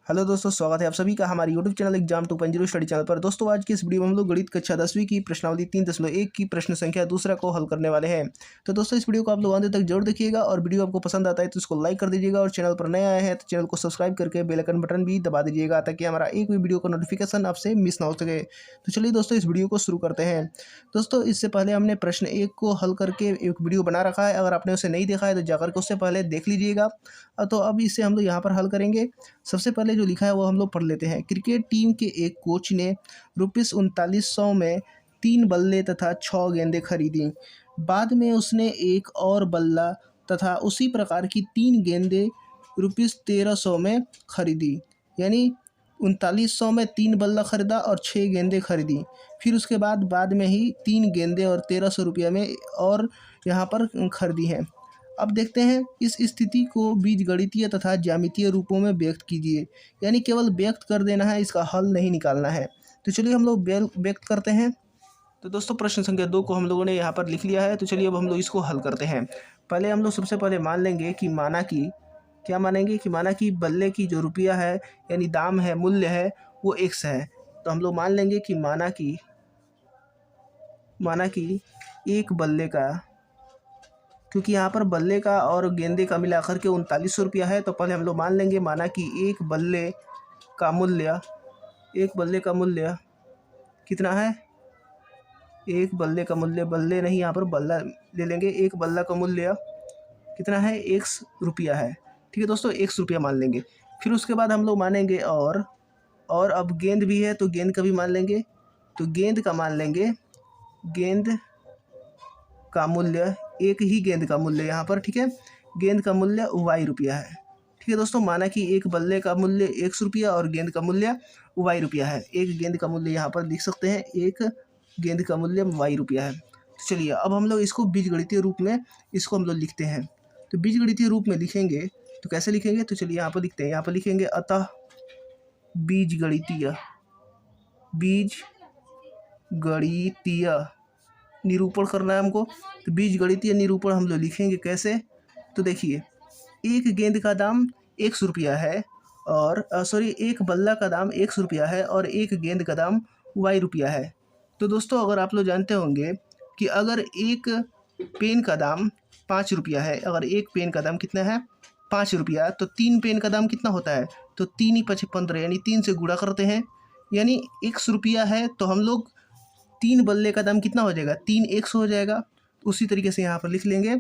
Hello दोस्तों, स्वागत है आप सभी का हमारे YouTube channel exam 2.0 study channel पर। दोस्तों आज की इस वीडियो में हम लोग गणित कक्षा 10वीं की प्रश्नावली 3.1 की प्रश्न संख्या दूसरा को हल करने वाले हैं। तो दोस्तों इस वीडियो को आप लोग अंत तक जरूर देखिएगा और वीडियो आपको पसंद आता है तो इसको लाइक कर दीजिएगा और चैनल पर नया आए हैं तो चैनल को सब्सक्राइब करके बेल आइकन बटन भी दबा दीजिएगा ताकि हमारा एक भी वीडियो का नोटिफिकेशन आपसे मिस ना हो सके। तो चलिए दोस्तों इस वीडियो को शुरू करते हैं। दोस्तों इससे पहले हमने प्रश्न 1 को हल करके एक वीडियो बना रखा है, अगर आपने उसे नहीं देखा है तो जाकर के उससे पहले देख लीजिएगा। तो अब इसे हम लोग यहाँ पर हल करेंगे। सबसे पहले जो लिखा है वो हम लोग पढ़ लेते हैं। क्रिकेट टीम के एक कोच ने ₹3900 में 3 बल्ले तथा 6 गेंदें खरीदी। बाद में उसने एक और बल्ला तथा उसी प्रकार की 3 गेंदें ₹1300 में खरीदी। यानी 3900 में 3 बल्ला खरीदा और 6 गेंदें खरीदी। फिर उसके बाद में ही 3 गेंदें और ₹1300 में और यहाँ पर खरीदी हैं। अब देखते हैं इस स्थिति को बीजगणितीय तथा ज्यामितीय रूपों में व्यक्त कीजिए। यानी केवल व्यक्त कर देना है, इसका हल नहीं निकालना है। तो चलिए हम लोग व्यक्त करते हैं। तो दोस्तों प्रश्न संख्या 2 को हम लोगों ने यहाँ पर लिख लिया है। तो चलिए अब हम लोग इसको हल करते हैं। पहले हम लोग सबसे पहले मान लेंगे कि माना कि बल्ले की जो रुपया है यानी दाम है, मूल्य है, वो x है। तो हम लोग मान लेंगे कि माना कि एक बल्ले का, क्योंकि यहाँ पर बल्ले का और गेंदे का मिलाकर के 3900 है, तो पहले हम लोग मान लेंगे माना कि एक बल्ले का मूल्य कितना है। एक बल्ले का मूल्य, बल्ले नहीं यहाँ पर बल्ला ले लेंगे, एक बल्ला का मूल्य कितना है, ₹x है। ठीक है दोस्तों, ₹x मान लेंगे। फिर उसके बाद हम लोग मानेंगे और अब गेंद भी है तो गेंद का भी मान लेंगे। तो गेंद का मान लेंगे, गेंद का मूल्य, एक ही गेंद का मूल्य यहाँ पर, ठीक है, गेंद का मूल्य ₹y है। ठीक है दोस्तों, माना कि एक बल्ले का मूल्य ₹x और गेंद का मूल्य ₹y है। एक गेंद का मूल्य यहाँ पर लिख सकते हैं, एक गेंद का मूल्य ₹y है। तो चलिए अब हम लोग इसको बीजगणितीय रूप में इसको हम लोग लिखते हैं। तो बीजगणितीय रूप में लिखेंगे तो कैसे लिखेंगे, तो चलिए यहाँ पर लिखते हैं। यहाँ पर लिखेंगे अतः बीजगणितीय निरूपण करना है हमको। तो बीजगणितीय निरूपण हम लोग लिखेंगे कैसे, तो देखिए एक गेंद का दाम ₹x है और एक बल्ला का दाम ₹x है और एक गेंद का दाम ₹y है। तो दोस्तों अगर आप लोग जानते होंगे कि अगर एक पेन का दाम ₹5 है, अगर एक पेन का दाम कितना है, ₹5, तो 3 पेन का दाम कितना होता है, तो 3 × 5 = 15, यानी 3 से गुणा करते हैं। यानी ₹x है तो हम लोग 3 बल्ले का दाम कितना हो जाएगा, 3x हो जाएगा। उसी तरीके से यहाँ पर लिख लेंगे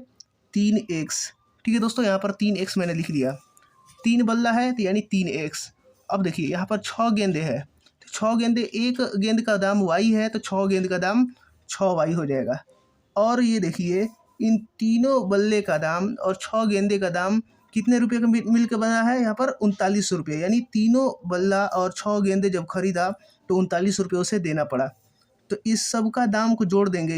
3x। ठीक है दोस्तों, यहाँ पर 3x मैंने लिख लिया। 3 बल्ला है तो यानी 3x। अब देखिए यहाँ पर 6 गेंदे हैं, तो 6 गेंदे, एक गेंद का दाम y है तो 6 गेंद का दाम 6y हो जाएगा। और ये देखिए इन तीनों बल्ले का दाम और 6 गेंदे का दाम कितने रुपये का मिलकर बना है, यहाँ पर ₹3900। यानी तीनों बल्ला और 6 गेंदे जब खरीदा तो ₹39 उसे देना पड़ा। तो इस सब का दाम को जोड़ देंगे,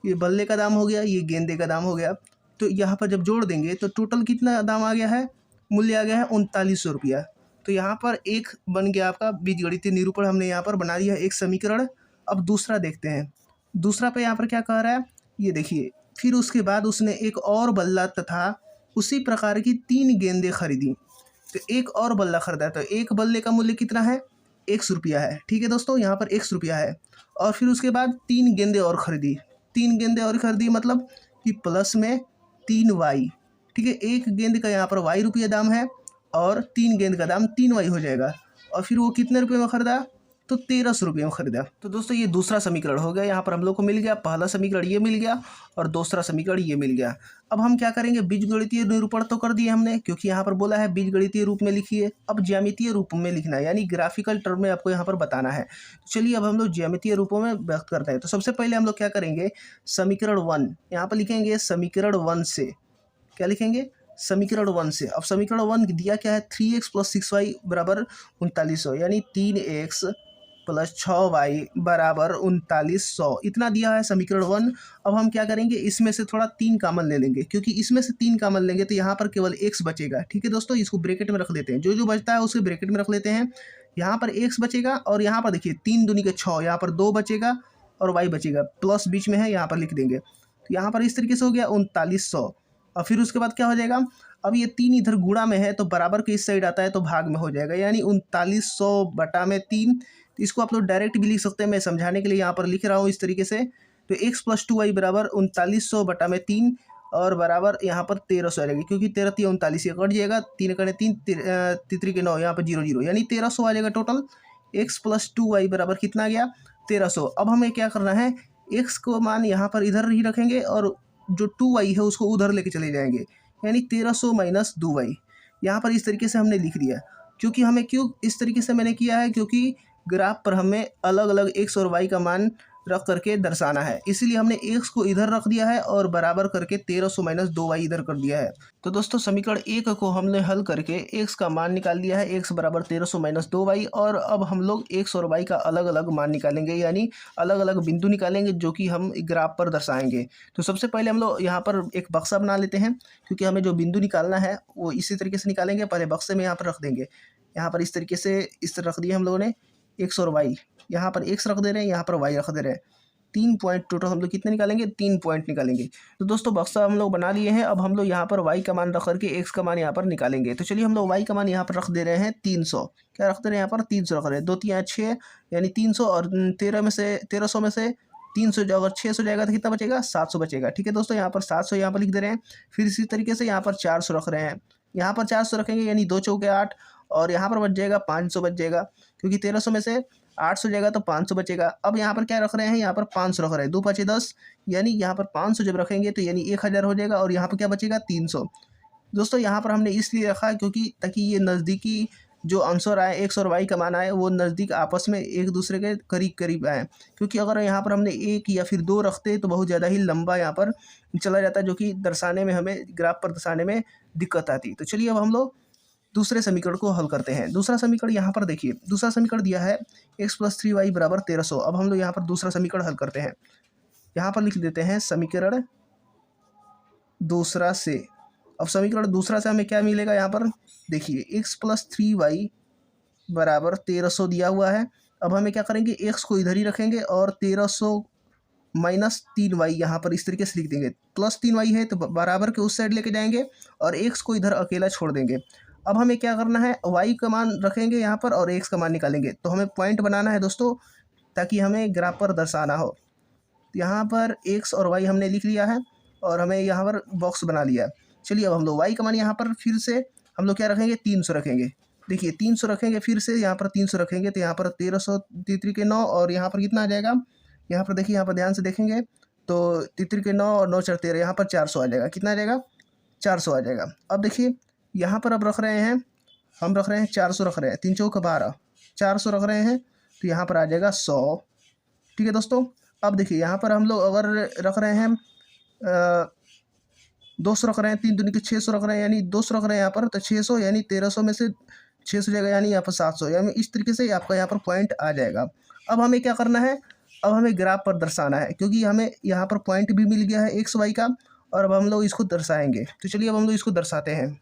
ये बल्ले का दाम हो गया, ये गेंदे का दाम हो गया। तो यहाँ पर जब जोड़ देंगे तो टोटल कितना दाम आ गया है, मूल्य आ गया है ₹3900। तो यहाँ पर एक बन गया आपका बीजगणितीय निरूपण, हमने यहाँ पर बना दिया एक समीकरण। अब दूसरा देखते हैं। दूसरा पे यहाँ पर क्या कह रहा है, ये देखिए, फिर उसके बाद उसने एक और बल्ला तथा उसी प्रकार की 3 गेंदें खरीदी। तो एक और बल्ला खरीदा, तो एक बल्ले का मूल्य कितना है, ₹x है। ठीक है दोस्तों, यहाँ पर ₹x है। और फिर उसके बाद 3 गेंदें और खरीदी, 3 गेंदें और खरीदी मतलब कि प्लस में 3y। ठीक है, एक गेंद का यहाँ पर ₹y दाम है और 3 गेंद का दाम 3y हो जाएगा। और फिर वो कितने रुपये में खरीदा, तो ₹1300 में खरीदा। तो दोस्तों ये दूसरा समीकरण हो गया, यहाँ पर हम लोग को मिल गया। पहला समीकरण ये मिल गया और दूसरा समीकरण ये मिल गया। अब हम क्या करेंगे, बीजगणितीय निरूपण तो कर दिए हमने, क्योंकि यहाँ पर बोला है बीजगणितीय रूप में लिखिए। अब ज्यामितीय रूप में लिखना है, यानी ग्राफिकल टर्म में आपको यहाँ पर बताना है। चलिए अब हम लोग ज्यामितीय रूपों में व्यक्त करते हैं। तो सबसे पहले हम लोग क्या करेंगे, समीकरण 1 यहाँ पर लिखेंगे। समीकरण 1 से क्या लिखेंगे, समीकरण 1 से। अब समीकरण 1 दिया क्या है, 3x + 6y = 3900, यानी 3x + 6y = 3900, इतना दिया है समीकरण 1। अब हम क्या करेंगे, इसमें से थोड़ा 3 कॉमन ले लेंगे, क्योंकि इसमें से 3 कॉमन लेंगे तो यहाँ पर केवल x बचेगा। ठीक है दोस्तों, इसको ब्रैकेट में रख लेते हैं, जो बचता है उसे ब्रैकेट में रख लेते हैं। यहाँ पर x बचेगा और यहाँ पर देखिए 3 दूनी के 6, यहाँ पर 2 बचेगा और y बचेगा, प्लस बीच में है, यहाँ पर लिख देंगे। तो यहाँ पर इस तरीके से हो गया 3900। और फिर उसके बाद क्या हो जाएगा, अब ये 3 इधर गुणा में है तो बराबर के इस साइड आता है तो भाग में हो जाएगा, यानी 3900/3। तो इसको आप लोग डायरेक्ट भी लिख सकते हैं, मैं समझाने के लिए यहाँ पर लिख रहा हूँ इस तरीके से। तो x + 2y बराबर 3900/3 और बराबर यहाँ पर 1300 आ जाएगी, क्योंकि 13 × 39 ये कट जाएगा, 3 × 3 तितरी के 9, यहाँ पर 0 0, यानी 1300 आ जाएगा टोटल। x + 2y बराबर कितना आ गया 1300। अब हमें क्या करना है, x को मान यहाँ पर इधर ही रखेंगे और जो 2y है उसको उधर लेके चले जाएंगे, यानी 1300 - 2y। यहाँ पर इस तरीके से हमने लिख दिया। क्योंकि हमें क्यों इस तरीके से मैंने किया है, क्योंकि ग्राफ पर हमें अलग अलग x और y का मान रख करके दर्शाना है, इसीलिए हमने x को इधर रख दिया है और बराबर करके 1300 - 2y इधर कर दिया है। तो दोस्तों समीकरण 1 को हमने हल करके x का मान निकाल दिया है, x बराबर 1300 - 2y। और अब हम लोग x और y का अलग अलग मान निकालेंगे, यानी अलग अलग बिंदु निकालेंगे जो कि हम ग्राफ पर दर्शाएंगे। तो सबसे पहले हम लोग यहाँ पर एक बक्सा बना लेते हैं, क्योंकि हमें जो बिंदु निकालना है वो इसी तरीके से निकालेंगे। पहले बक्से में यहाँ पर रख देंगे, यहाँ पर इस तरीके से इस तरह रख दिया हम लोगों ने x और y। यहाँ पर x रख दे रहे हैं, यहाँ पर y रख दे रहे हैं। 3 पॉइंट टोटल हम लोग कितने निकालेंगे, 3 पॉइंट निकालेंगे। तो दोस्तों बक्सा हम लोग बना लिए हैं। अब हम लोग यहाँ पर y का मान रख करके x का मान यहाँ पर निकालेंगे। तो चलिए हम लोग y का मान यहाँ पर रख दे रहे हैं 300। क्या रख दे रहे हैं, यहाँ पर 300 रख रहे हैं। 2 3 6, यानी 300, और 1300 में से 300 जो अगर 600 जाएगा तो कितना बचेगा, 700 बचेगा। ठीक है दोस्तों, यहाँ पर 700 यहाँ पर लिख दे रहे हैं। फिर इसी तरीके से यहाँ पर 400 रख रहे हैं, यहाँ पर 400 रखेंगे, यानी 2 चौके 8, और यहाँ पर बच जाएगा 500 बच जाएगा, क्योंकि 1300 में से 800 जाएगा तो 500 बचेगा। अब यहाँ पर क्या रख रहे हैं, यहाँ पर 500 रख रहे हैं। 2 5 10, यानी यहाँ पर 500 जब रखेंगे तो यानी 1000 हो जाएगा, और यहाँ पर क्या बचेगा 300। दोस्तों यहाँ पर हमने इसलिए रखा क्योंकि ताकि ये नज़दीकी जो आंसर आए x और y का मान आए वो नज़दीक आपस में एक दूसरे के करीब करीब आए। क्योंकि अगर यहाँ पर हमने 1 या फिर 2 रखते तो बहुत ज़्यादा ही लंबा यहाँ पर चला जाता, जो कि दर्शाने में हमें ग्राफ पर दर्शाने में दिक्कत आती। तो चलिए अब हम लोग दूसरे समीकरण को हल करते हैं। दूसरा समीकरण यहाँ पर देखिए, दूसरा समीकरण दिया है x + 3y बराबर 1300। अब हम लोग यहाँ पर दूसरा समीकरण हल करते हैं। यहाँ पर लिख देते हैं समीकरण दूसरा से। अब समीकरण दूसरा से हमें क्या मिलेगा, यहाँ पर देखिए x + 3y बराबर 1300 दिया हुआ है। अब हमें क्या करेंगे, x को इधर ही रखेंगे और 1300 - 3y यहाँ पर इस तरीके से लिख देंगे। +3y है तो बराबर के उस साइड लेके जाएंगे और x को इधर अकेला छोड़ देंगे। अब हमें क्या करना है, y का मान रखेंगे यहाँ पर और x का मान निकालेंगे। तो हमें पॉइंट बनाना है दोस्तों, ताकि हमें ग्राफ पर दर्शाना हो। यहाँ पर x और y हमने लिख लिया है और हमें यहाँ पर बॉक्स बना लिया है। चलिए अब हम लोग y का मान यहाँ पर फिर से हम लोग क्या रखेंगे, 300 रखेंगे। देखिए 300 रखेंगे, फिर से यहाँ पर 300 रखेंगे, तो यहाँ पर 1300 तितरी के 9, और यहाँ पर कितना आ जाएगा, यहाँ पर देखिए, यहाँ पर ध्यान से देखेंगे तो तितरी के 9 और 9 4 13, यहाँ पर 400 आ जाएगा। कितना आ जाएगा, 400 आ जाएगा। अब देखिए यहाँ पर अब रख रहे हैं, हम रख रहे हैं 400 रख रहे हैं, 3 चौक 12, 400 रख रहे हैं, तो यहाँ पर आ जाएगा 100। ठीक है दोस्तों, अब देखिए यहाँ पर हम लोग अगर रख रहे हैं 200 रख रहे हैं, 3 दूनी के 600 रख रहे हैं, यानी 200 रख रहे हैं यहाँ पर, तो 600, यानी 1300 में से 600 जाएगा, यानी यहाँ पर 700, यानी इस तरीके से आपका यहाँ पर पॉइंट आ जाएगा। अब हमें क्या करना है, अब हमें ग्राफ पर दर्शाना है, क्योंकि हमें यहाँ पर पॉइंट भी मिल गया है एक्स वाई का, और अब हम लोग इसको दर्शाएंगे। तो चलिए अब हम लोग इसको दर्शाते हैं।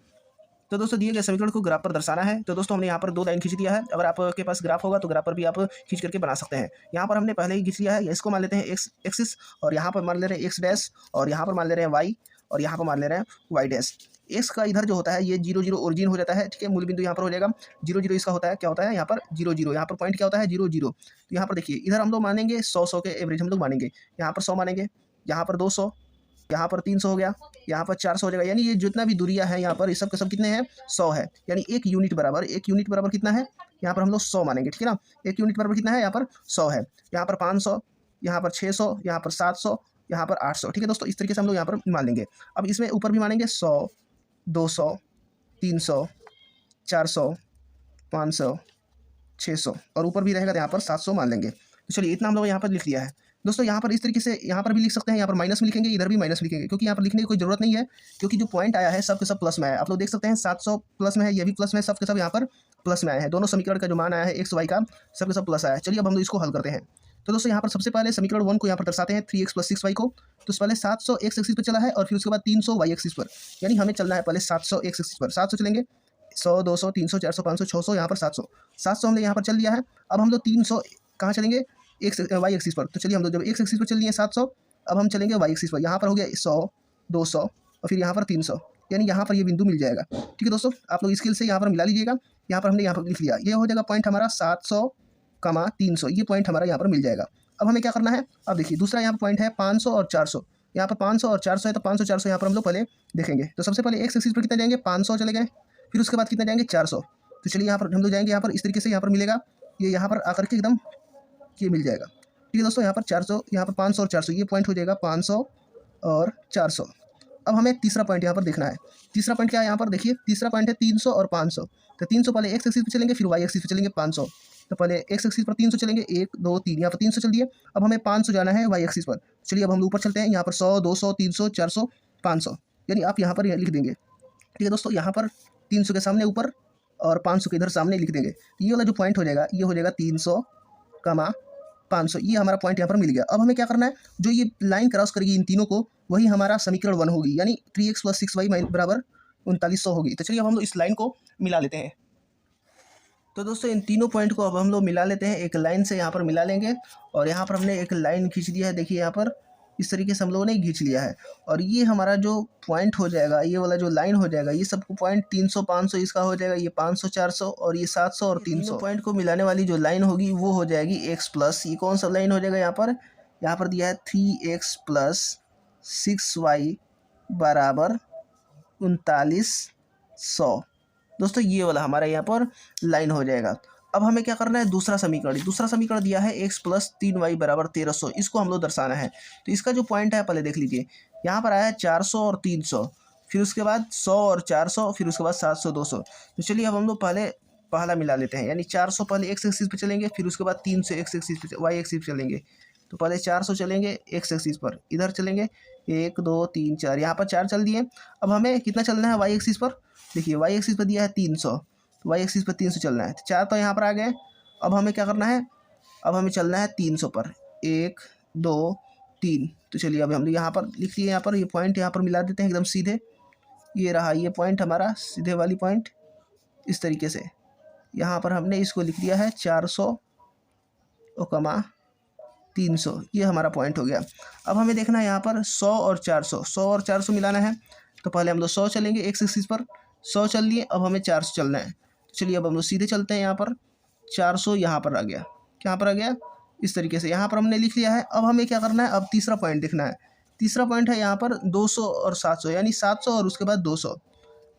तो दोस्तों दिए गए समीकरण को ग्राफ पर दर्शाना है। तो दोस्तों हमने यहाँ पर 2 लाइन खींच दिया है। अगर आपके पास ग्राफ होगा तो ग्राफ पर भी आप खींच करके बना सकते हैं। यहाँ पर हमने पहले ही खींच लिया है, इसको मान लेते हैं एक्स एक्सिस, और यहाँ पर मान ले रहे हैं एक्स डैश, और यहाँ पर मान ले रहे हैं वाई, और यहाँ पर मान ले रहे हैं वाई डैश। एक्स का इधर जो होता है ये 0 0 ओरिजिन हो जाता है, ठीक है, मूल बिंदु यहाँ पर हो जाएगा। 0 0 इसका होता है, क्या होता है यहाँ पर 0 0, यहाँ पर पॉइंट क्या होता है 0 0। तो यहाँ पर देखिए इधर हम लोग मानेंगे 100 के एवरेज हम लोग मानेंगे, यहाँ पर 100 मानेंगे, यहाँ पर 200, यहाँ पर 300 हो गया, यहाँ पर 400 हो जाएगा, यानी ये जितना भी दूरियां है यहाँ पर ये सब के सब कितने हैं 100 है, यानी 1 यूनिट बराबर, 1 यूनिट बराबर कितना है, यहाँ पर हम लोग 100 मानेंगे, ठीक है ना। 1 यूनिट बराबर कितना है, यहाँ पर 100 है, यहाँ पर 500, यहाँ पर 600, यहाँ पर 700, यहाँ पर 800, ठीक है दोस्तों, इस तरीके से हम लोग यहाँ पर मान लेंगे। अब इसमें ऊपर भी मानेंगे 100, 200, 300, 400, 500, 600, और ऊपर भी रहेगा तो यहाँ पर 700 मान लेंगे। तो चलिए इतना हम लोग यहाँ पर लिख लिया है। दोस्तों यहाँ पर इस तरीके से यहाँ पर भी लिख सकते हैं, यहाँ पर माइनस में लिखेंगे, इधर भी माइनस लिखेंगे, क्योंकि यहाँ पर लिखने की कोई जरूरत नहीं है, क्योंकि जो पॉइंट आया है सब के सब प्लस में आया है। आप लोग देख सकते हैं 700 प्लस में है, ये भी प्लस में है, सब के सब यहाँ पर प्लस में आए हैं। दोनों समीकरण का जो मान आया है एक्स वाई का सब के सब प्लस आया है। चलिए अब हम लोग इसको हल करते हैं। तो दोस्तों यहाँ पर सबसे पहले समीकरण 1 को यहाँ पर दर्शाते हैं 3x + 6y को। तो पहले 700 एक्स एक्सिस पर चला है और फिर उसके बाद 300 वाई एक्सिस पर, यानी हमें चलना है पहले 700 एक्स एक्सिस पर। 700 चलेंगे, 100, 200, 300, 400, 500, 600, यहाँ पर 700 हमने यहाँ पर चल लिया है। अब हम लोग 300 कहाँ चलेंगे, वाई एक्सिस पर। तो चलिए हम लोग जब एक्स एक्सिस पर चल लिए 700, अब हम चलेंगे वाई एक्सिस पर। यहाँ पर हो गया 100, 200 और फिर यहाँ पर 300, यानी यहाँ पर ये बिंदु मिल जाएगा। ठीक है दोस्तों, आप लोग स्केल से यहाँ पर मिला लीजिएगा। यहाँ पर हमने यहाँ पर लिख लिया, ये हो जाएगा पॉइंट हमारा 700, 300, ये पॉइंट हमारा यहाँ पर मिल जाएगा। अब हमें क्या करना है, अब देखिए दूसरा यहाँ पर पॉइंट है 500 और 400। यहाँ पर 500 और 400 है, तो 500 400 यहाँ पर हम लोग पहले देखेंगे। तो सबसे पहले एक्स एक्सिस पर कितना जाएंगे, 500 चले गए, फिर उसके बाद कितना जाएंगे 400। तो चलिए यहाँ पर हम लोग जाएंगे, यहाँ पर इस तरीके से यहाँ पर मिलेगा, ये यहाँ पर आकर के एकदम ये मिल जाएगा। ठीक है दोस्तों, यहाँ पर 400, यहाँ पर 500 और 400, ये पॉइंट हो जाएगा 500 और 400। अब हमें तीसरा पॉइंट यहाँ पर देखना है। तीसरा पॉइंट क्या है, यहाँ पर देखिए तीसरा पॉइंट है 300 और 500। तो 300 पहले एक्स एक्सिस पर चलेंगे, फिर वाई एक्सिस पर चलेंगे 500। तो पहले एक्स एक्सिस पर 300 चलेंगे, 1 2 3, यहाँ पर 300 चल दिए। अब हमें 500 जाना है वाई एक्सिस पर। चलिए अब हम ऊपर चलते हैं, यहाँ पर 100 200 300 400 500, यानी आप यहाँ पर लिख देंगे। ठीक है दोस्तों, यहाँ पर 300 के सामने ऊपर और 500 के इधर सामने लिख देंगे। ये वाला जो पॉइंट हो जाएगा, ये हो जाएगा 300, 500, ये हमारा पॉइंट यहाँ पर मिल गया। अब हमें क्या करना है, जो ये लाइन क्रॉस करेगी इन तीनों को, वही हमारा समीकरण 1 होगी, यानी 3x + 6y बराबर 3900 होगी। तो चलिए अब हम लोग इस लाइन को मिला लेते हैं। तो दोस्तों इन तीनों पॉइंट को अब हम लोग मिला लेते हैं, एक लाइन से यहाँ पर मिला लेंगे। और यहाँ पर हमने एक लाइन खींच दिया है, देखिए यहाँ पर इस तरीके से हम लोगों ने खींच लिया है। और ये हमारा जो पॉइंट हो जाएगा, ये वाला जो लाइन हो जाएगा, ये सबको पॉइंट 300 500 इसका हो जाएगा, ये 500 400 और ये 700 और 300 पॉइंट को मिलाने वाली जो लाइन होगी वो हो जाएगी x प्लस, ये कौन सा लाइन हो जाएगा, यहाँ पर दिया है 3x + 6y बराबर 3900। दोस्तों ये वाला हमारा यहाँ पर लाइन हो जाएगा। अब हमें क्या करना है, दूसरा समीकरण दिया है x + 3y बराबर 1300, इसको हम लोग दर्शाना है। तो इसका जो पॉइंट है पहले देख लीजिए, यहाँ पर आया है 400 और 300, फिर उसके बाद 100 और 400, फिर उसके बाद 700 200। तो चलिए अब हम लोग पहला मिला लेते हैं, यानी 400 पहले एक्स एक्सिस पर चलेंगे, फिर उसके बाद 300 एक्स एक्सिस पर वाई एक्सिस पर चलेंगे। तो पहले 400 चलेंगे एक्स एक्सिस पर, इधर चलेंगे 1 2 3 4, यहाँ पर 4 चल दिए। अब हमें कितना चलना है वाई एक्सिस पर, देखिए वाई एक्सिस पर दिया है 300, तो वाई एक्सिस पर 300 चलना है। तो 4 तो यहाँ पर आ गए। अब हमें क्या करना है, अब हमें चलना है 300 पर, 1 2 3। तो चलिए अब हम लोग यहाँ पर लिख दिए, यहाँ पर ये पॉइंट यहाँ पर मिला देते हैं एकदम सीधे। ये रहा ये पॉइंट हमारा सीधे वाली पॉइंट, इस तरीके से यहाँ पर हमने इसको लिख दिया है 400 और 300, ये हमारा पॉइंट हो गया। अब हमें देखना है यहाँ पर 100 और 400 मिलाना है। तो पहले हम लोग 100 चलेंगे एक्स एक्सिस पर, 100 चल लिए। अब हमें 400 चलना है। चलिए अब हम लोग सीधे चलते हैं, यहाँ पर 400 यहाँ पर आ गया, यहाँ पर आ गया इस तरीके से, यहाँ पर हमने लिख लिया है। अब हमें क्या करना है, अब तीसरा पॉइंट देखना है। तीसरा पॉइंट है यहाँ पर 200 और 700, यानी 700 और उसके बाद 200।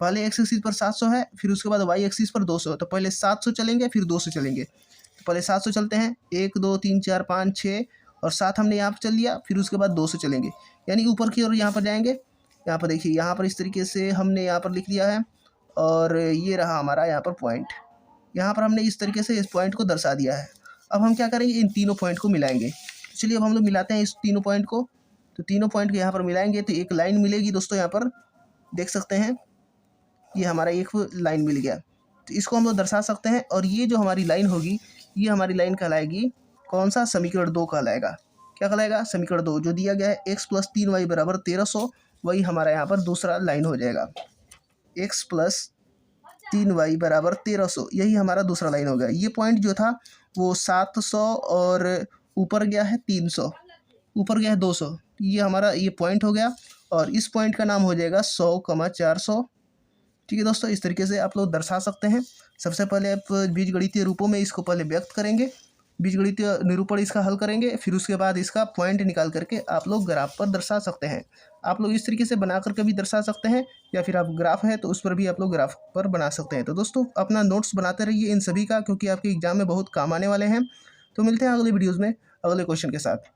पहले एक्स एक्सिस पर 700 है, फिर उसके बाद वाई एक्सिस पर 200। तो पहले 700 चलेंगे, फिर 200 चलेंगे। तो पहले 700 चलते हैं, 1 2 3 4 5 6 और 7 हमने यहाँ पर चल लिया, फिर उसके बाद 200 चलेंगे, यानी ऊपर की ओर यहाँ पर जाएंगे। यहाँ पर देखिए, यहाँ पर इस तरीके से हमने यहाँ पर लिख लिया है। और ये रहा हमारा यहाँ पर पॉइंट, यहाँ पर हमने इस तरीके से इस पॉइंट को दर्शा दिया है। अब हम क्या करेंगे, इन तीनों पॉइंट को मिलाएंगे। चलिए अब हम लोग मिलाते हैं इस तीनों पॉइंट को। तो तीनों पॉइंट को यहाँ पर मिलाएंगे तो एक लाइन मिलेगी। दोस्तों यहाँ पर देख सकते हैं, ये हमारा एक लाइन मिल गया। तो इसको हम लोग दर्शा सकते हैं। और ये जो हमारी लाइन होगी, ये हमारी लाइन कहलाएगी कौन सा, समीकरण 2 कहलाएगा। क्या कहलाएगा, समीकरण 2, जो दिया गया है x + 3y बराबर 1300, वही हमारा यहाँ पर दूसरा लाइन हो जाएगा। x + 3y बराबर 1300, यही हमारा दूसरा लाइन हो गया। ये पॉइंट जो था वो 700 और ऊपर गया है 300, ऊपर गया है 200, ये हमारा ये पॉइंट हो गया। और इस पॉइंट का नाम हो जाएगा 100, 400। ठीक है दोस्तों, इस तरीके से आप लोग दर्शा सकते हैं। सबसे पहले आप बीजगणितीय रूपों में इसको पहले व्यक्त करेंगे, बीजगणितीय निरूपण इसका हल करेंगे, फिर उसके बाद इसका पॉइंट निकाल करके आप लोग ग्राफ पर दर्शा सकते हैं। आप लोग इस तरीके से बना करके भी दर्शा सकते हैं, या फिर आप ग्राफ है तो उस पर भी आप लोग ग्राफ पर बना सकते हैं। तो दोस्तों अपना नोट्स बनाते रहिए इन सभी का, क्योंकि आपके एग्जाम में बहुत काम आने वाले हैं। तो मिलते हैं अगले वीडियोज़ में अगले क्वेश्चन के साथ।